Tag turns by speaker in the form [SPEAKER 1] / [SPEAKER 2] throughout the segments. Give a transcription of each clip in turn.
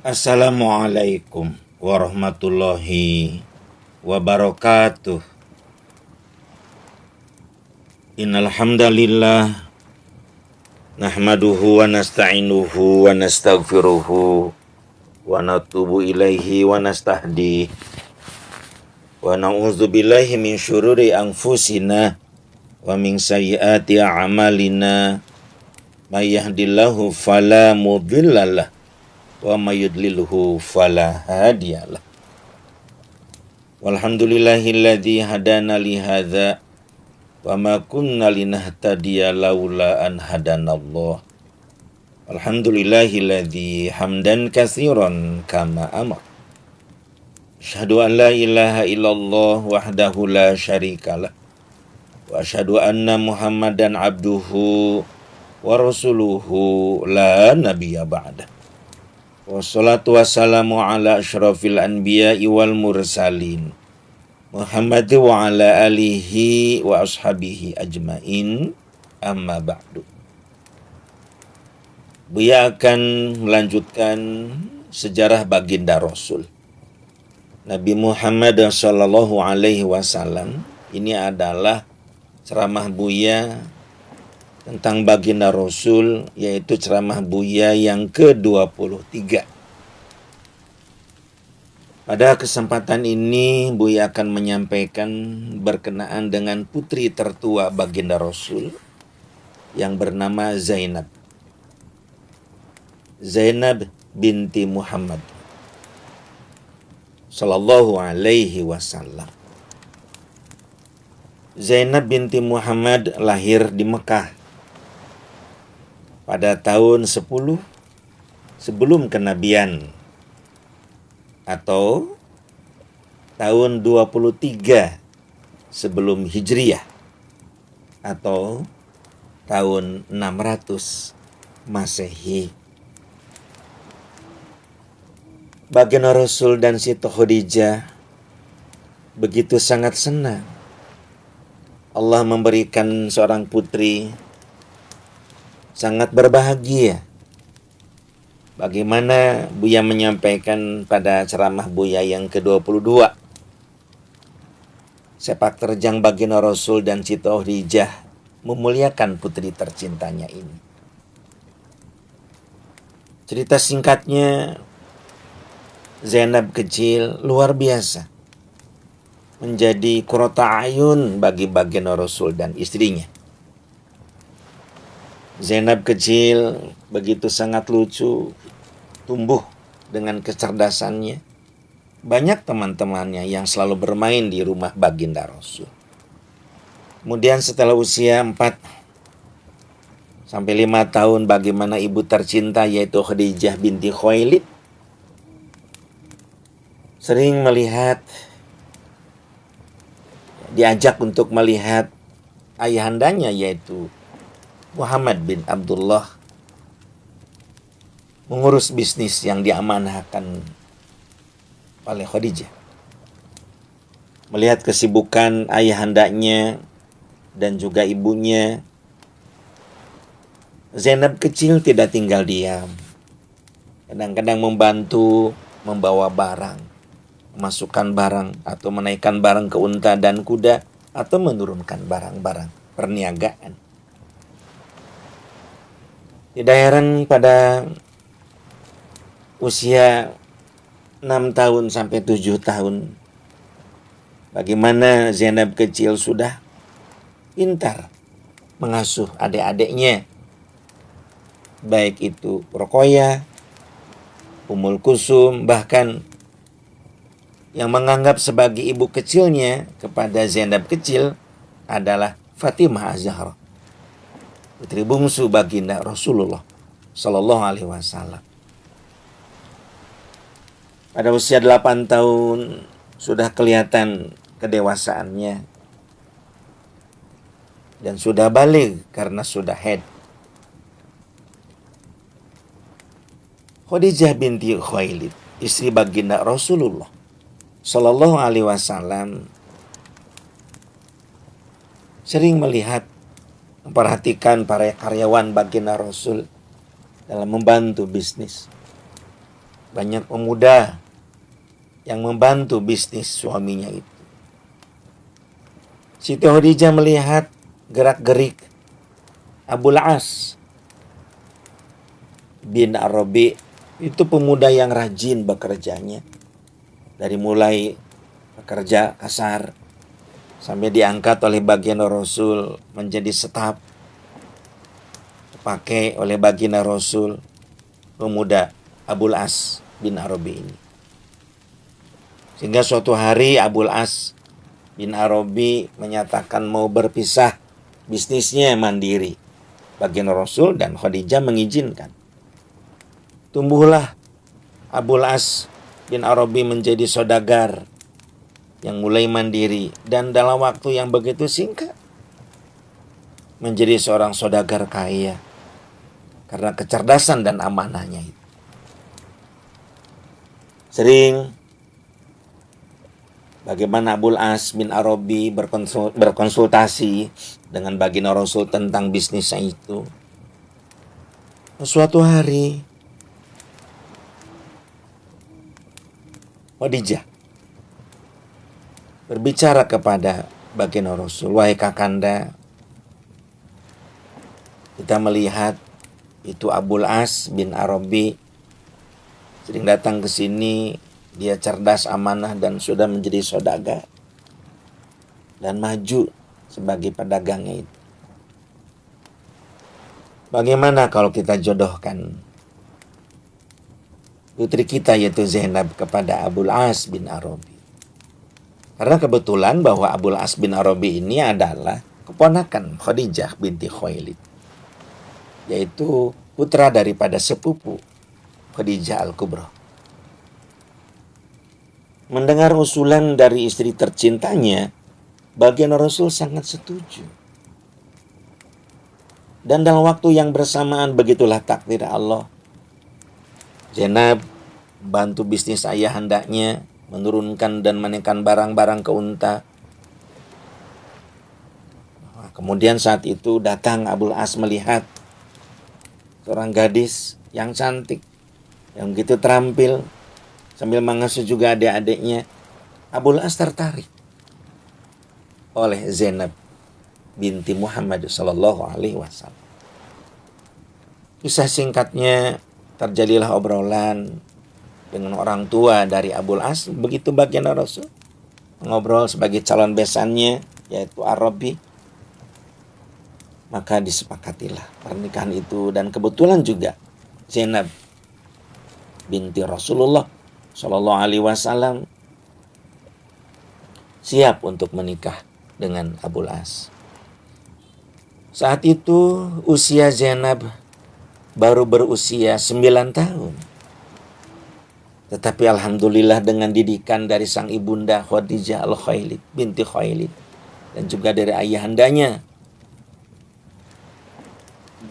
[SPEAKER 1] Assalamualaikum warahmatullahi wabarakatuh. Innal hamdalillah nahmaduhu wa nasta'inuhu wa nastaghfiruhu wa natubu ilaihi wa nastahdi wa na'udzu billahi min syururi anfusina wa min sayyiati a'malina may yahdihillahu fala mudhillalah wa may yudlilhu fala hadiyalah. Walhamdulillahilladzi hadana li hadza wa ma kunna linahtadiya laula an hadanallah. Alhamdulillahilladzi hamdan katsiran kama amar. Asyhadu an la ilaha illallah wahdahu la syarikalah wa asyhadu anna Muhammadan abduhu wa rasuluhu la nabiyya ba'dah. Wassalatu wassalamu ala asyrafil anbiya'i wal mursalin Muhammad wa ala alihi wa ashabihi ajmain, amma ba'du. Buya akan melanjutkan sejarah baginda Rasul Nabi Muhammad sallallahu alaihi wasallam. Ini adalah ceramah Buya tentang baginda Rasul, yaitu ceramah Buya yang ke-23. Pada kesempatan ini Buya akan menyampaikan berkenaan dengan putri tertua baginda Rasul yang bernama Zainab. Zainab binti Muhammad sallallahu alaihi wasallam. Zainab binti Muhammad lahir di Mekah pada tahun 10 sebelum kenabian atau tahun 23 sebelum Hijriah atau tahun 600 Masehi. Baginda Rasul dan Siti Khadijah begitu sangat senang Allah memberikan seorang putri, sangat berbahagia. Bagaimana Buya menyampaikan pada ceramah Buya yang ke-22. Sepak terjang baginda Rasul dan Siti Khadijah memuliakan putri tercintanya ini. Cerita singkatnya, Zainab kecil luar biasa menjadi qurrata ayun bagi baginda Rasul dan istrinya. Zainab kecil begitu sangat lucu, tumbuh dengan kecerdasannya. Banyak teman-temannya yang selalu bermain di rumah baginda Rasul. Kemudian setelah usia 4 sampai 5 tahun, bagaimana ibu tercinta yaitu Khadijah binti Khuwailid sering diajak untuk melihat ayahandanya yaitu Muhammad bin Abdullah mengurus bisnis yang diamanahkan oleh Khadijah. Melihat kesibukan ayahandanya dan juga ibunya, Zainab kecil tidak tinggal diam. Kadang-kadang membantu membawa barang, memasukkan barang atau menaikkan barang ke unta dan kuda, atau menurunkan barang-barang perniagaan. Tidak heran pada usia 6 tahun sampai 7 tahun, bagaimana Zainab kecil sudah pintar mengasuh adik-adiknya, baik itu Ruqayyah, Ummul Kulsum, bahkan yang menganggap sebagai ibu kecilnya kepada Zainab kecil adalah Fatimah Az-Zahra, putri bungsu baginda Rasulullah sallallahu alaihi wasallam. Pada usia 8 tahun sudah kelihatan kedewasaannya dan sudah baligh karena sudah haid. Khadijah binti Khuwailid, istri baginda Rasulullah sallallahu alaihi wasallam, sering melihat, memperhatikan para karyawan baginda Rasul dalam membantu bisnis. Banyak pemuda yang membantu bisnis suaminya itu. Siti Khadijah melihat gerak-gerik Abul As bin Arabi, itu pemuda yang rajin bekerjanya. Dari mulai bekerja kasar sampai diangkat oleh baginda Rasul menjadi staf, dipakai oleh baginda Rasul, pemuda Abul As bin Arabi ini. Sehingga suatu hari Abul As bin Arabi menyatakan mau berpisah bisnisnya mandiri. Baginda Rasul dan Khadijah mengizinkan. Tumbuhlah Abul As bin Arabi menjadi saudagar yang mulai mandiri, dan dalam waktu yang begitu singkat menjadi seorang saudagar kaya karena kecerdasan dan amanahnya itu. Sering bagaimana Abul As bin Arabi berkonsultasi dengan baginda Rasul tentang bisnisnya itu. Suatu hari Khadijah berbicara kepada baginda Rasul, "Wahai kakanda, kita melihat itu Abul As bin Arabi sering datang ke sini. Dia cerdas, amanah, dan sudah menjadi saudagar dan maju sebagai pedagangnya itu. Bagaimana kalau kita jodohkan putri kita yaitu Zainab kepada Abul As bin Arabi?" Karena kebetulan bahwa Abul As bin Arabi ini adalah keponakan Khadijah binti Khuwailid, yaitu putra daripada sepupu Khadijah Al-Kubra. Mendengar usulan dari istri tercintanya, baginda Rasul sangat setuju. Dan dalam waktu yang bersamaan, begitulah takdir Allah. Zainab bantu bisnis ayahandanya, menurunkan dan menaikkan barang-barang ke unta. Kemudian saat itu datang Abul As melihat seorang gadis yang cantik, yang begitu terampil, sambil mengasuh juga adik-adiknya. Abul As tertarik oleh Zainab binti Muhammad sallallahu alaihi wasallam. Kisah singkatnya, terjadilah obrolan dengan orang tua dari Abul As. Begitu baginda Rasul mengobrol sebagai calon besannya, yaitu Arabi, maka disepakatilah pernikahan itu. Dan kebetulan juga Zainab binti Rasulullah Shallallahu Alaihi Wasallam siap untuk menikah dengan Abul As. Saat itu usia Zainab baru berusia 9 tahun. Tetapi alhamdulillah dengan didikan dari sang ibunda Khadijah Al-Khuwailid binti Khuwailid dan juga dari ayahandanya,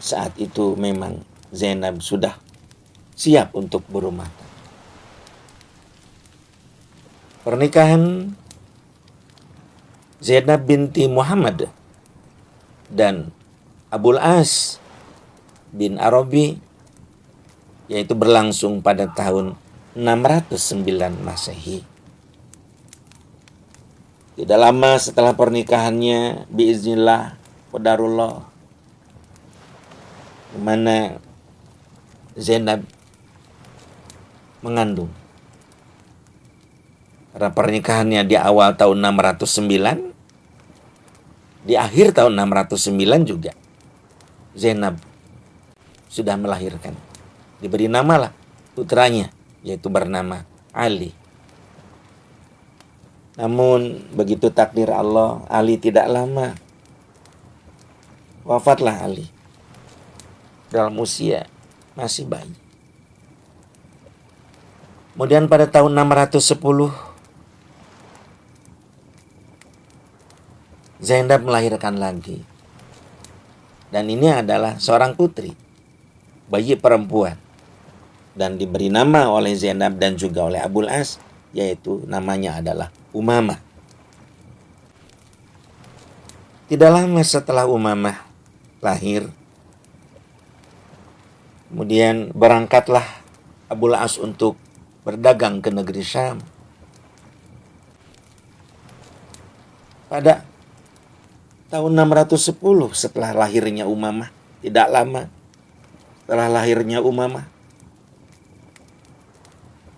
[SPEAKER 1] saat itu memang Zainab sudah siap untuk berumah tangga. Pernikahan Zainab binti Muhammad dan Abul As bin Arabi yaitu berlangsung pada tahun 609 Masehi. Tidak lama setelah pernikahannya, biiznillah, qadarullah, di mana Zainab mengandung. Karena pernikahannya di awal tahun 609, di akhir tahun 609 juga Zainab sudah melahirkan. Diberi namalah putranya, yaitu bernama Ali. Namun begitu takdir Allah, Ali tidak lama wafatlah Ali dalam usia masih bayi. Kemudian pada tahun 610 Zainab melahirkan lagi. Dan ini adalah seorang putri, bayi perempuan. Dan diberi nama oleh Zainab dan juga oleh Abul As, yaitu namanya adalah Umamah. Tidak lama setelah Umamah lahir, kemudian berangkatlah Abul As untuk berdagang ke negeri Syam. Pada tahun 610 setelah lahirnya Umamah, tidak lama setelah lahirnya Umamah,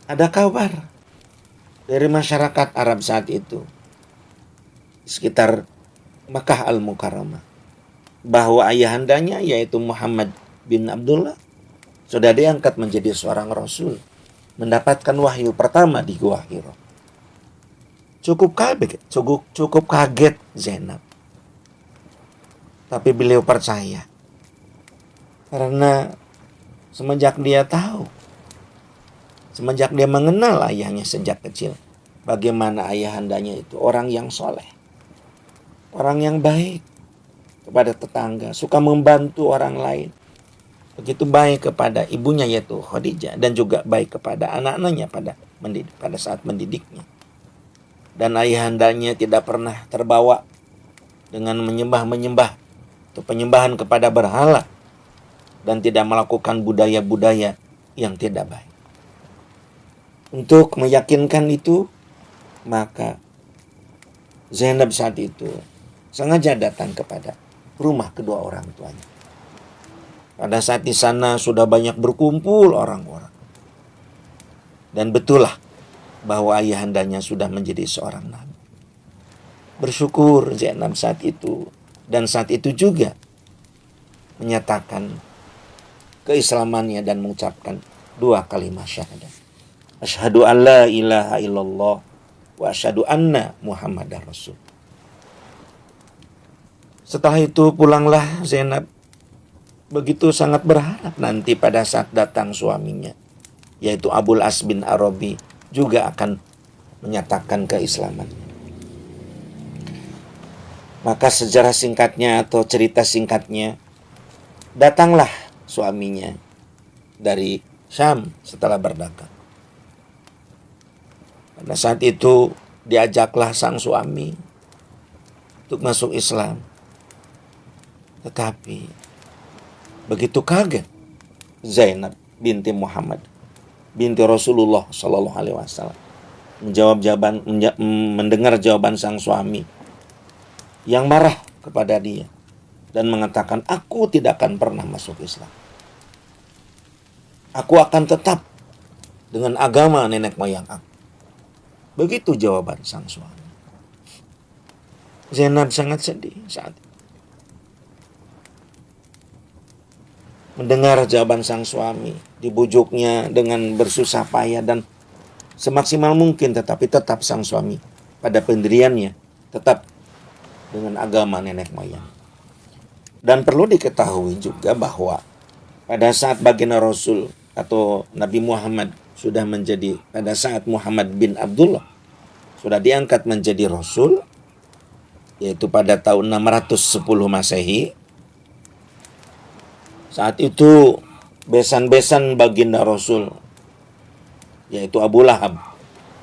[SPEAKER 1] ada kabar dari masyarakat Arab saat itu, sekitar Makkah Al-Mukarramah, bahwa ayahandanya yaitu Muhammad bin Abdullah sudah diangkat menjadi seorang rasul, mendapatkan wahyu pertama di Gua Hira. Cukup kaget Zainab. Tapi beliau percaya. Karena semenjak dia mengenal ayahnya sejak kecil, bagaimana ayahandanya itu orang yang soleh, orang yang baik kepada tetangga, suka membantu orang lain. Begitu baik kepada ibunya yaitu Khadijah, dan juga baik kepada anak-anaknya pada saat mendidiknya. Dan ayahandanya tidak pernah terbawa dengan menyembah atau penyembahan kepada berhala, dan tidak melakukan budaya-budaya yang tidak baik. Untuk meyakinkan itu, maka Zainab saat itu sengaja datang kepada rumah kedua orang tuanya. Pada saat di sana sudah banyak berkumpul orang-orang. Dan betullah bahwa ayahandanya sudah menjadi seorang nabi. Bersyukur Zainab saat itu, dan saat itu juga menyatakan keislamannya dan mengucapkan 2 kalimat syahadat. Asyhadu an la ilaha illallah wa asyhadu anna Muhammadar Rasul. Setelah itu pulanglah Zainab, begitu sangat berharap nanti pada saat datang suaminya, yaitu Abul As bin Arabi, juga akan menyatakan keislamannya. Maka sejarah singkatnya atau cerita singkatnya, datanglah suaminya dari Syam setelah berdagang. Pada saat itu diajaklah sang suami untuk masuk Islam. Tetapi begitu kaget Zainab binti Muhammad binti Rasulullah Shallallahu Alaihi Wasallam mendengar jawaban sang suami yang marah kepada dia dan mengatakan, aku tidak akan pernah masuk Islam. Aku akan tetap dengan agama nenek moyang aku. Begitu jawaban sang suami. Zainab sangat sedih saat itu. Mendengar jawaban sang suami, dibujuknya dengan bersusah payah dan semaksimal mungkin, tetapi tetap sang suami pada pendiriannya, tetap dengan agama nenek moyang. Dan perlu diketahui juga bahwa pada saat baginda Rasul atau Nabi Muhammad sudah menjadi, pada saat Muhammad bin Abdullah sudah diangkat menjadi Rasul, yaitu pada tahun 610 Masehi, saat itu besan-besan baginda Rasul, yaitu Abu Lahab,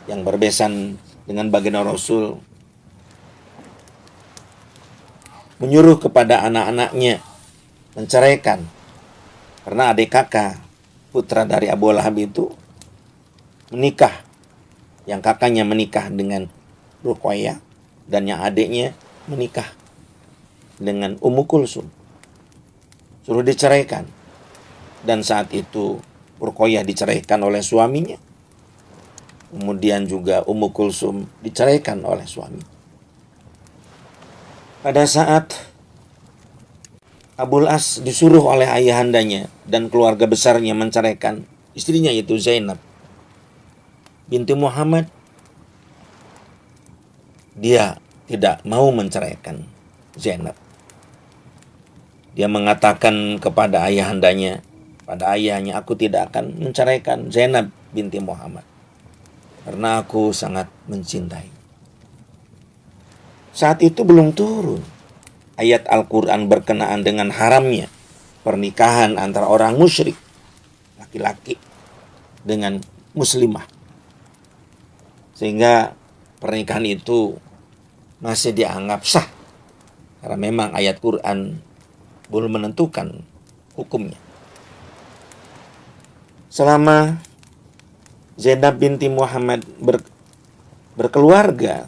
[SPEAKER 1] yang berbesan dengan baginda Rasul, menyuruh kepada anak-anaknya menceraikan. Karena adik kakak putra dari Abu Lahab itu menikah, yang kakaknya menikah dengan Ruqayyah, dan yang adiknya menikah dengan Ummu Kulsum. Suruh diceraikan. Dan saat itu Ruqayyah diceraikan oleh suaminya. Kemudian juga Ummu Kulsum diceraikan oleh suami. Pada saat Abul As disuruh oleh ayahandanya dan keluarga besarnya menceraikan istrinya, yaitu Zainab binti Muhammad, dia tidak mau menceraikan Zainab. Dia mengatakan kepada ayahandanya, pada ayahnya, aku tidak akan menceraikan Zainab binti Muhammad karena aku sangat mencintai. Saat itu belum turun ayat Al-Quran berkenaan dengan haramnya pernikahan antara orang musyrik, laki-laki, dengan muslimah. Sehingga pernikahan itu masih dianggap sah, karena memang ayat Quran belum menentukan hukumnya. Selama Zainab binti Muhammad berkeluarga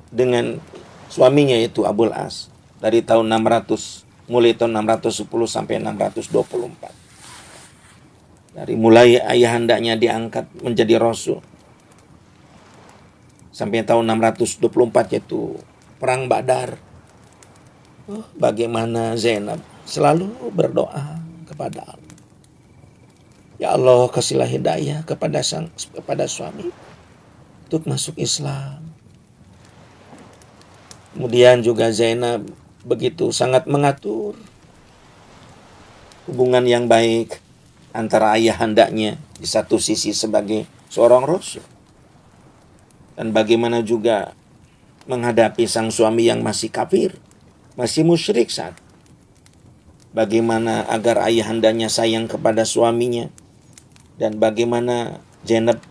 [SPEAKER 1] dengan suaminya yaitu Abul As dari tahun 600, mulai tahun 610 sampai 624. Dari mulai ayahandanya diangkat menjadi rasul sampai tahun 624 yaitu perang Badar. Bagaimana Zainab selalu berdoa kepada Allah. Ya Allah, kasihlah hidayah kepada suami untuk masuk Islam. Kemudian juga Zainab begitu sangat mengatur hubungan yang baik antara ayahandanya di satu sisi sebagai seorang rasul, dan bagaimana juga menghadapi sang suami yang masih kafir, masih musyrik saat. Bagaimana agar ayahandanya sayang kepada suaminya, dan bagaimana Zainab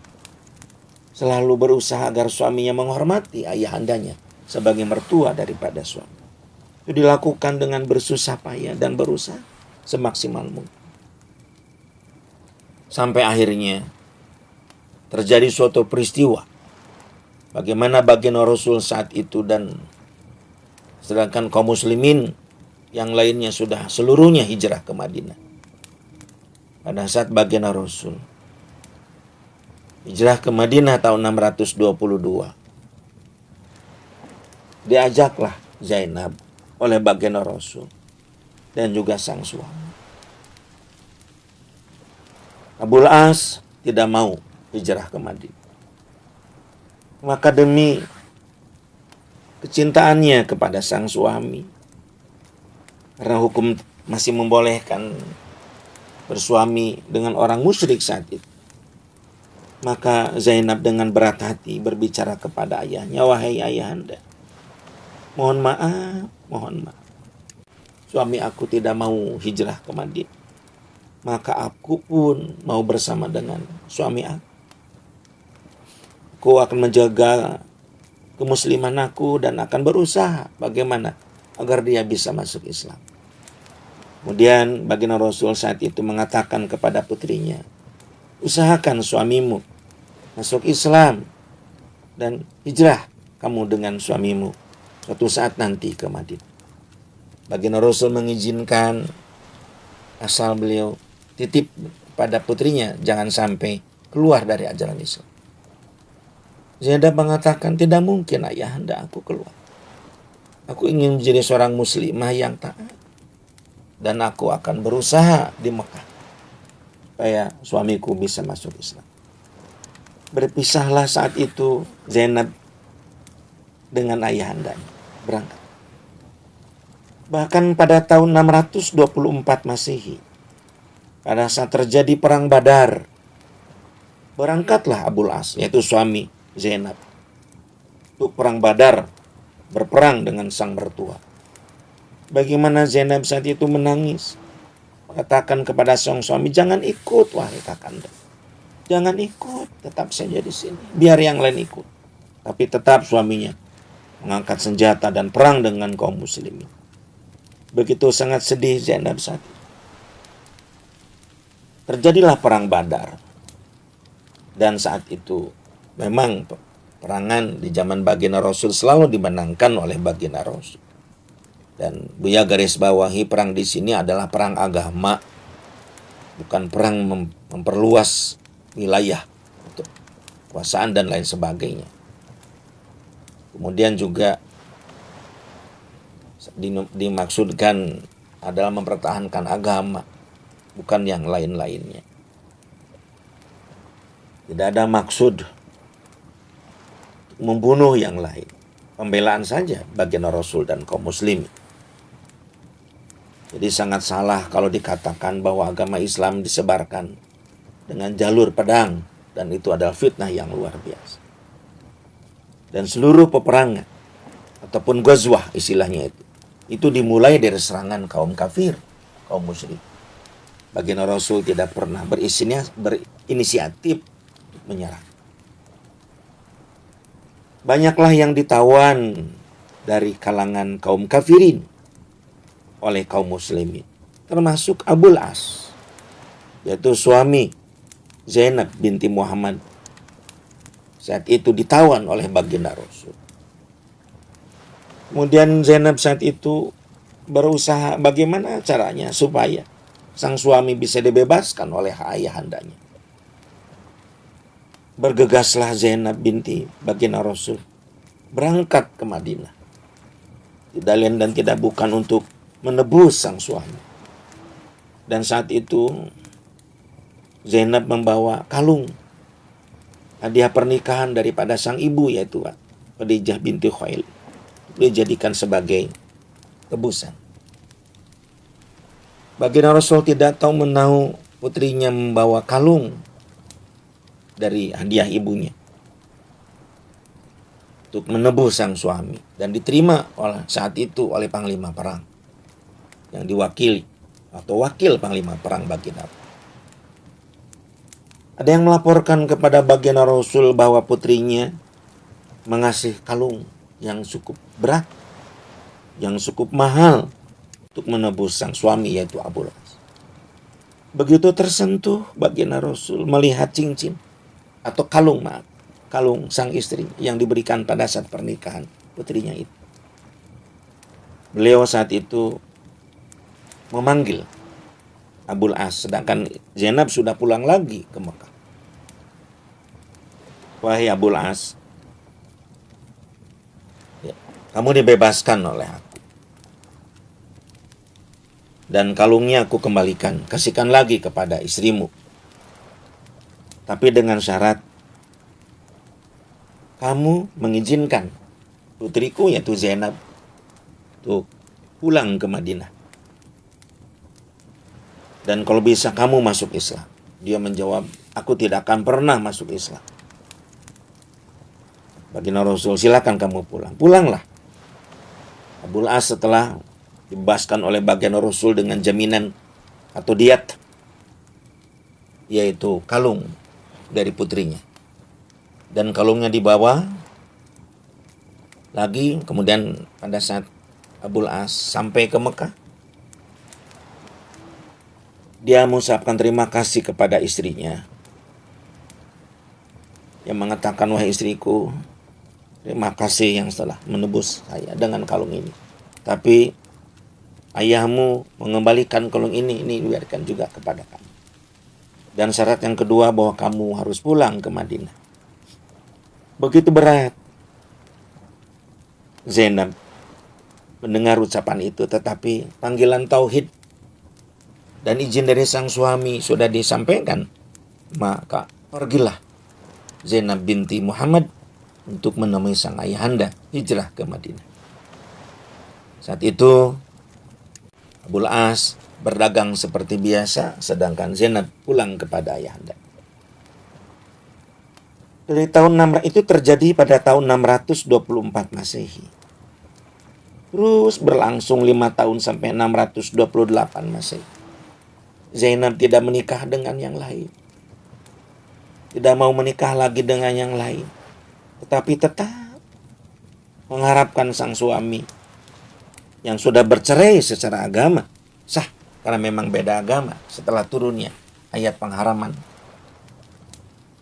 [SPEAKER 1] selalu berusaha agar suaminya menghormati ayahandanya sebagai mertua daripada suami. Itu dilakukan dengan bersusah payah dan berusaha semaksimal mungkin. Sampai akhirnya terjadi suatu peristiwa. Bagaimana baginda Rasul saat itu, dan sedangkan kaum muslimin yang lainnya sudah seluruhnya hijrah ke Madinah. Pada saat baginda Rasul hijrah ke Madinah tahun 622, diajaklah Zainab oleh baginda Rasul dan juga sang suami. Abul As tidak mau hijrah ke Madinah. Maka demi kecintaannya kepada sang suami, karena hukum masih membolehkan bersuami dengan orang musyrik saat itu, maka Zainab dengan berat hati berbicara kepada ayahnya, wahai ayahanda, mohon maaf, suami aku tidak mau hijrah ke Madinah, maka aku pun mau bersama dengan suami aku. Aku akan menjaga kemusliman aku dan akan berusaha bagaimana agar dia bisa masuk Islam. Kemudian baginda Rasul saat itu mengatakan kepada putrinya, usahakan suamimu masuk Islam dan hijrah kamu dengan suamimu suatu saat nanti ke Madinah. Baginda Rasul mengizinkan, asal beliau titip pada putrinya jangan sampai keluar dari ajaran Islam. Zainab mengatakan, tidak mungkin ayahanda aku keluar. Aku ingin menjadi seorang muslimah yang taat, dan aku akan berusaha di Mekah supaya suamiku bisa masuk Islam. Berpisahlah saat itu Zainab dengan ayahandanya, berangkat. Bahkan pada tahun 624 Masehi, pada saat terjadi perang Badar, berangkatlah Abul As, yaitu suami Zainab, untuk perang Badar, berperang dengan sang mertua. Bagaimana Zainab saat itu menangis, mengatakan kepada sang suami, jangan ikut wahai kakanda, jangan ikut, tetap saja di sini, biar yang lain ikut. Tapi tetap suaminya mengangkat senjata dan perang dengan kaum muslimin. Begitu sangat sedih Zainab saat itu. Terjadilah perang Badar, dan saat itu memang perangan di zaman baginda Rasul selalu dimenangkan oleh baginda Rasul. Dan Buya garis bawahi, perang di sini adalah perang agama, bukan perang memperluas wilayah untuk kekuasaan dan lain sebagainya. Kemudian juga dimaksudkan adalah mempertahankan agama, bukan yang lain-lainnya. Tidak ada maksud membunuh yang lain, pembelaan saja baginda Rasul dan kaum muslimin. Jadi sangat salah kalau dikatakan bahwa agama Islam disebarkan dengan jalur pedang, dan itu adalah fitnah yang luar biasa. Dan seluruh peperangan ataupun ghazwah istilahnya itu dimulai dari serangan kaum kafir, kaum musyrik. Baginda Rasul tidak pernah berinisiatif menyerang. Banyaklah yang ditawan dari kalangan kaum kafirin oleh kaum muslimin, termasuk Abul As, yaitu suami Zainab binti Muhammad saat itu ditawan oleh baginda Rasul. Kemudian Zainab saat itu berusaha bagaimana caranya supaya sang suami bisa dibebaskan oleh ayahandanya. Bergegaslah Zainab binti baginda Rasul berangkat ke Madinah. Tidak lain dan tidak bukan untuk menebus sang suami. Dan saat itu Zainab membawa kalung hadiah pernikahan daripada sang ibu, yaitu Khadijah binti Khuwailid. Dijadikan sebagai tebusan. Baginda Rasul tidak tahu menahu putrinya membawa kalung dari hadiah ibunya untuk menebus sang suami, dan diterima saat itu oleh panglima perang yang diwakili atau wakil panglima perang baginda. Ada yang melaporkan kepada baginda Rasul bahwa putrinya mengasih kalung yang cukup berat, yang cukup mahal untuk menebus sang suami, yaitu Abu Las. Begitu tersentuh baginda Rasul melihat cincin atau kalung sang istri yang diberikan pada saat pernikahan putrinya itu. Beliau saat itu memanggil Abu Las, sedangkan Zainab sudah pulang lagi ke Mekah. Wahai Abu Las, kamu dibebaskan oleh aku. Dan kalungnya aku kembalikan, kasihkan lagi kepada istrimu. Tapi dengan syarat, kamu mengizinkan putriku yaitu Zainab untuk pulang ke Madinah. Dan kalau bisa kamu masuk Islam. Dia menjawab, aku tidak akan pernah masuk Islam. Baginda Rasul, silakan kamu pulang. Pulanglah. Abu Las setelah dibebaskan oleh baginda Rasul dengan jaminan atau diat, yaitu kalung dari putrinya. Dan kalungnya dibawa lagi. Kemudian pada saat Abu Las sampai ke Mekah, dia mengucapkan terima kasih kepada istrinya yang mengatakan, wahai istriku, terima kasih yang telah menebus saya dengan kalung ini. Tapi ayahmu mengembalikan kalung ini biarkan juga kepada kamu. Dan syarat yang kedua bahwa kamu harus pulang ke Madinah. Begitu berat Zainab mendengar ucapan itu, tetapi panggilan tauhid dan izin dari sang suami sudah disampaikan. Maka pergilah Zainab binti Muhammad untuk menemui sang ayahanda, hijrah ke Madinah. Saat itu Abu Las berdagang seperti biasa, sedangkan Zainab pulang kepada ayahanda. Dari itu terjadi pada tahun 624 Masehi. Terus berlangsung 5 tahun sampai 628 Masehi. Zainab tidak menikah dengan yang lain. Tidak mau menikah lagi dengan yang lain. Tetapi tetap mengharapkan sang suami yang sudah bercerai secara agama sah, karena memang beda agama setelah turunnya ayat pengharaman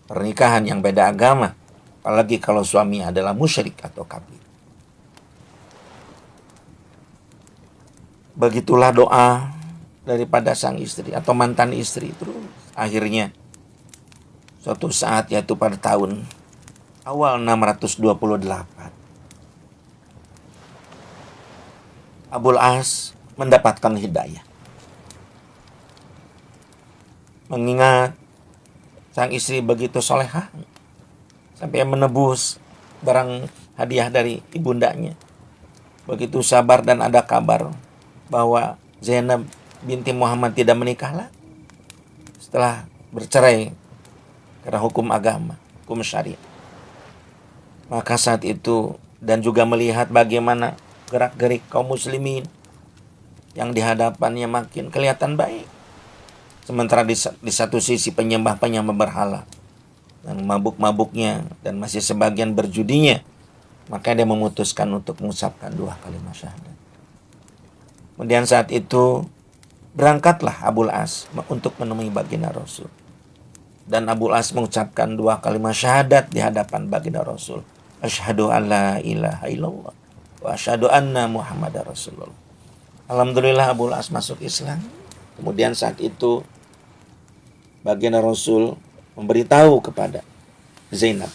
[SPEAKER 1] pernikahan yang beda agama, apalagi kalau suami adalah musyrik atau kafir. Begitulah doa daripada sang istri atau mantan istri. Terus akhirnya suatu saat, yaitu pada tahun awal 628, Abu Las mendapatkan hidayah. Mengingat sang istri begitu solehah sampai menebus barang hadiah dari ibundanya. Begitu sabar dan ada kabar bahwa Zainab binti Muhammad tidak menikah lagi setelah bercerai karena hukum agama, hukum syariat. Maka saat itu, dan juga melihat bagaimana gerak-gerik kaum muslimin yang di hadapannya makin kelihatan baik. Sementara di satu sisi penyembah-penyembah berhala dan mabuk-mabuknya dan masih sebagian berjudinya, maka dia memutuskan untuk mengucapkan 2 kalimat syahadat. Kemudian saat itu berangkatlah Abu Las untuk menemui baginda Rasul. Dan Abu As mengucapkan 2 kalimat syahadat di hadapan baginda Rasul. Asyhadu an la ilaha illallah wa asyhadu anna Muhammadar Rasulullah. Alhamdulillah Abu As masuk Islam. Kemudian saat itu baginda Rasul memberitahu kepada Zainab.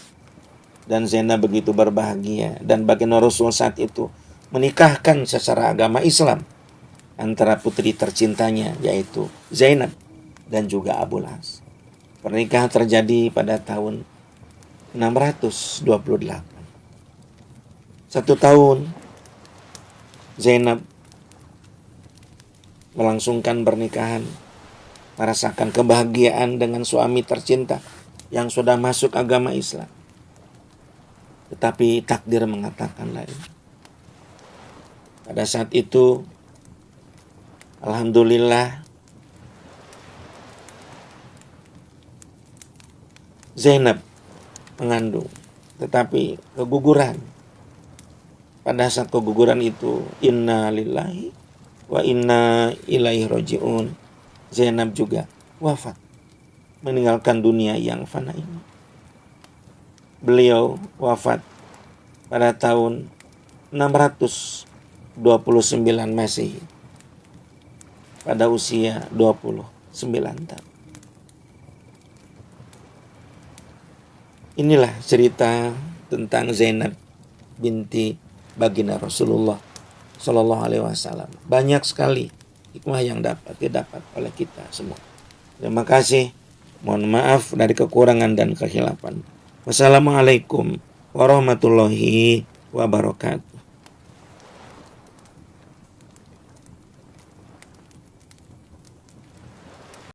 [SPEAKER 1] Dan Zainab begitu berbahagia. Dan baginda Rasul saat itu menikahkan secara agama Islam antara putri tercintanya, yaitu Zainab dan juga Abu As. Pernikahan terjadi pada tahun 628. 1 tahun Zainab melangsungkan pernikahan, merasakan kebahagiaan dengan suami tercinta yang sudah masuk agama Islam. Tetapi takdir mengatakan lain. Pada saat itu, alhamdulillah, Zainab mengandung, tetapi keguguran. Pada saat keguguran itu, inna lillahi wa inna ilaihi raji'un. Zainab juga wafat, meninggalkan dunia yang fana ini. Beliau wafat pada tahun 629 Masehi pada usia 29 tahun. Inilah cerita tentang Zainab binti baginda Rasulullah Shallallahu Alaihi Wasallam. Banyak sekali hikmah yang dapat didapat oleh kita semua. Terima kasih. Mohon maaf dari kekurangan dan kehilafan. Wassalamualaikum warahmatullahi wabarakatuh.